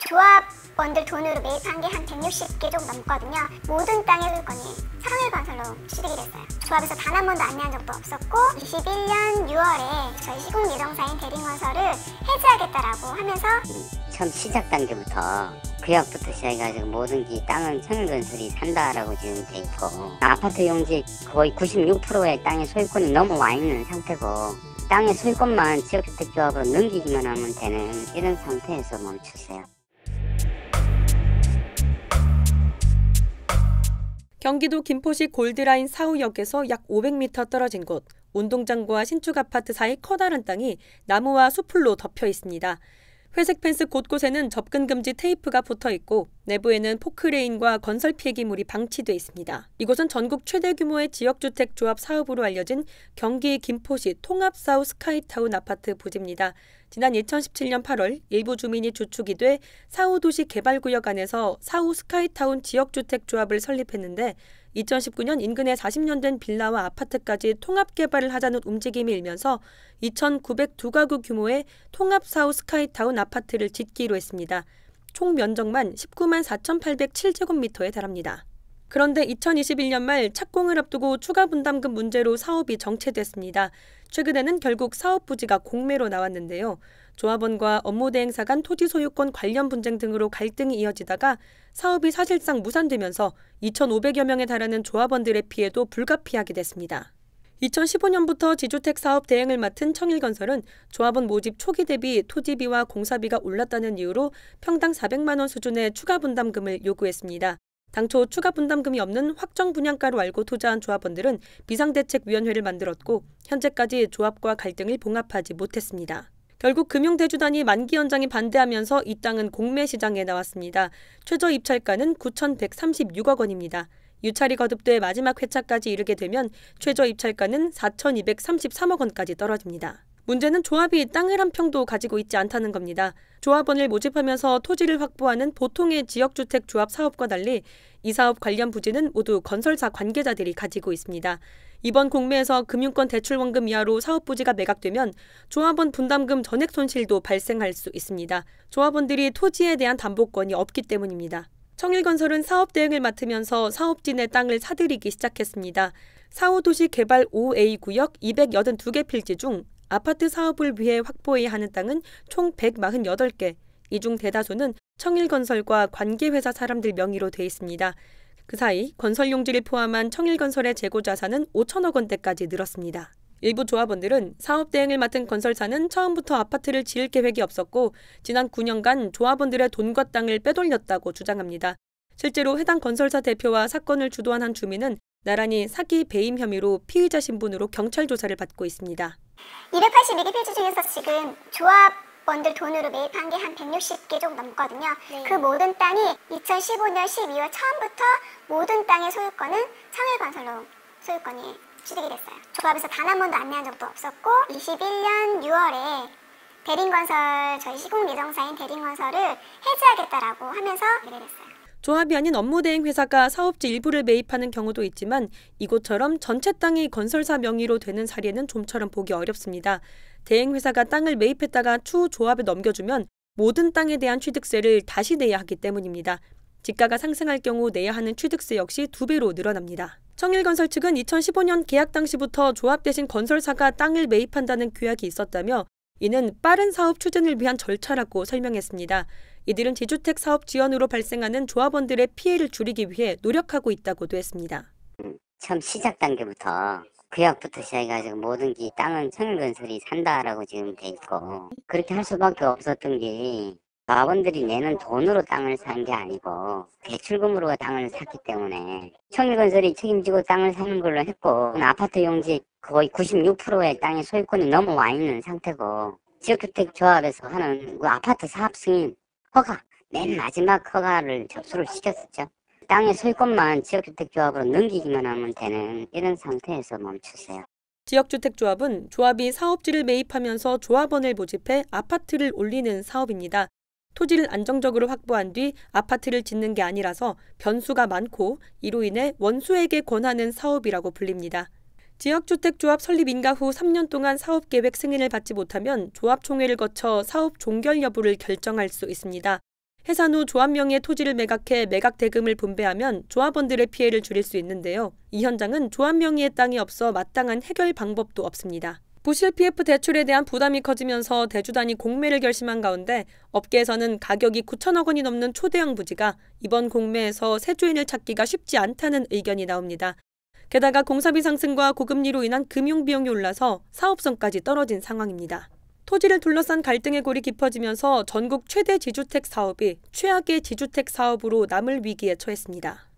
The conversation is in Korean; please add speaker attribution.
Speaker 1: 조합원들 돈으로 매입한 게 한 160개 정도 넘거든요. 모든 땅의 소유권이 청일건설로 취득이 됐어요. 조합에서 단 한 번도 안내한 적도 없었고 21년 6월에 저희 시공 예정사인 대림건설을 해지하겠다라고 하면서
Speaker 2: 처음 시작 단계부터 계약부터 시작해가지고 모든 게 땅은 청일건설이 산다라고 지금 돼 있고 아파트 용지 거의 96%의 땅의 소유권이 넘어와 있는 상태고 땅의 소유권만 지역주택조합으로 넘기기만 하면 되는 이런 상태에서 멈추세요.
Speaker 3: 경기도 김포시 골드라인 사후역에서 약 500m 떨어진 곳, 운동장과 신축 아파트 사이 커다란 땅이 나무와 수풀로 덮여 있습니다. 회색 펜스 곳곳에는 접근 금지 테이프가 붙어 있고 내부에는 포크레인과 건설 폐기물이 방치돼 있습니다. 이곳은 전국 최대 규모의 지역주택 조합 사업으로 알려진 경기 김포시 통합사우 스카이타운 아파트 부지입니다. 지난 2017년 8월 일부 주민이 주축이 돼 사후도시 개발구역 안에서 사후 스카이타운 지역주택 조합을 설립했는데 2019년 인근에 40년 된 빌라와 아파트까지 통합 개발을 하자는 움직임이 일면서 2,902가구 규모의 통합사후 스카이타운 아파트를 짓기로 했습니다. 총 면적만 19만 4,807제곱미터에 달합니다. 그런데 2021년 말 착공을 앞두고 추가 분담금 문제로 사업이 정체됐습니다. 최근에는 결국 사업 부지가 공매로 나왔는데요. 조합원과 업무대행사 간 토지 소유권 관련 분쟁 등으로 갈등이 이어지다가 사업이 사실상 무산되면서 2,500여 명에 달하는 조합원들의 피해도 불가피하게 됐습니다. 2015년부터 지주택 사업 대행을 맡은 청일건설은 조합원 모집 초기 대비 토지비와 공사비가 올랐다는 이유로 평당 400만 원 수준의 추가 분담금을 요구했습니다. 당초 추가 분담금이 없는 확정 분양가로 알고 투자한 조합원들은 비상대책위원회를 만들었고 현재까지 조합과 갈등을 봉합하지 못했습니다. 결국 금융대주단이 만기 연장에 반대하면서 이 땅은 공매 시장에 나왔습니다. 최저 입찰가는 9,136억 원입니다. 유찰이 거듭돼 마지막 회차까지 이르게 되면 최저 입찰가는 4,233억 원까지 떨어집니다. 문제는 조합이 땅을 한 평도 가지고 있지 않다는 겁니다. 조합원을 모집하면서 토지를 확보하는 보통의 지역주택 조합 사업과 달리 이 사업 관련 부지는 모두 건설사 관계자들이 가지고 있습니다. 이번 공매에서 금융권 대출원금 이하로 사업 부지가 매각되면 조합원 분담금 전액 손실도 발생할 수 있습니다. 조합원들이 토지에 대한 담보권이 없기 때문입니다. 청일건설은 사업 대행을 맡으면서 사업진의 땅을 사들이기 시작했습니다. 사후도시 개발 5A 구역 282개 필지 중 아파트 사업을 위해 확보해야 하는 땅은 총 148개, 이 중 대다수는 청일건설과 관계회사 사람들 명의로 돼 있습니다. 그 사이 건설용지를 포함한 청일건설의 재고자산은 5천억 원대까지 늘었습니다. 일부 조합원들은 사업 대행을 맡은 건설사는 처음부터 아파트를 지을 계획이 없었고 지난 9년간 조합원들의 돈과 땅을 빼돌렸다고 주장합니다. 실제로 해당 건설사 대표와 사건을 주도한 한 주민은 나란히 사기 배임 혐의로 피의자 신분으로 경찰 조사를 받고 있습니다.
Speaker 1: 282개 필지 중에서 지금 조합원들 돈으로 매입한 게 한 160개 정도 넘거든요. 그 모든 땅이 2015년 12월 처음부터 모든 땅의 소유권은 청일건설로 소유권이 취득이 됐어요. 조합에서 단 한 번도 안내한 적도 없었고 21년 6월에 대림건설 저희 시공 예정사인 대림건설을 해지하겠다라고 하면서 내렸어요.
Speaker 3: 조합이 아닌 업무대행 회사가 사업지 일부를 매입하는 경우도 있지만 이곳처럼 전체 땅이 건설사 명의로 되는 사례는 좀처럼 보기 어렵습니다. 대행 회사가 땅을 매입했다가 추후 조합에 넘겨주면 모든 땅에 대한 취득세를 다시 내야 하기 때문입니다. 지가가 상승할 경우 내야 하는 취득세 역시 2배로 늘어납니다. 청일건설 측은 2015년 계약 당시부터 조합 대신 건설사가 땅을 매입한다는 규약이 있었다며 이는 빠른 사업 추진을 위한 절차라고 설명했습니다. 이들은 지주택 사업 지원으로 발생하는 조합원들의 피해를 줄이기 위해 노력하고 있다고도 했습니다.
Speaker 2: 처음 시작 단계부터 계약부터 시작해가지고 모든 게 땅은 청일건설이 산다라고 지금 돼 있고 그렇게 할 수밖에 없었던 게 조합원들이 내는 돈으로 땅을 산 게 아니고 대출금으로 땅을 샀기 때문에 청일건설이 책임지고 땅을 사는 걸로 했고 아파트 용지 거의 96%의 땅의 소유권이 넘어와 있는 상태고 지역주택 조합에서 하는 그 아파트 사업 승인 허가, 맨 마지막 허가를 접수를 시켰었죠. 땅의 소유권만 지역주택조합으로 넘기기만 하면 되는 이런 상태에서 멈추세요.
Speaker 3: 지역주택조합은 조합이 사업지를 매입하면서 조합원을 모집해 아파트를 올리는 사업입니다. 토지를 안정적으로 확보한 뒤 아파트를 짓는 게 아니라서 변수가 많고 이로 인해 원수에게 권하는 사업이라고 불립니다. 지역주택조합 설립 인가 후 3년 동안 사업계획 승인을 받지 못하면 조합총회를 거쳐 사업 종결 여부를 결정할 수 있습니다. 해산 후 조합 명의의 토지를 매각해 매각 대금을 분배하면 조합원들의 피해를 줄일 수 있는데요. 이 현장은 조합 명의의 땅이 없어 마땅한 해결 방법도 없습니다. 부실 PF 대출에 대한 부담이 커지면서 대주단이 공매를 결심한 가운데 업계에서는 가격이 9천억 원이 넘는 초대형 부지가 이번 공매에서 새 주인을 찾기가 쉽지 않다는 의견이 나옵니다. 게다가 공사비 상승과 고금리로 인한 금융비용이 올라서 사업성까지 떨어진 상황입니다. 토지를 둘러싼 갈등의 골이 깊어지면서 전국 최대 지주택 사업이 최악의 지주택 사업으로 남을 위기에 처했습니다.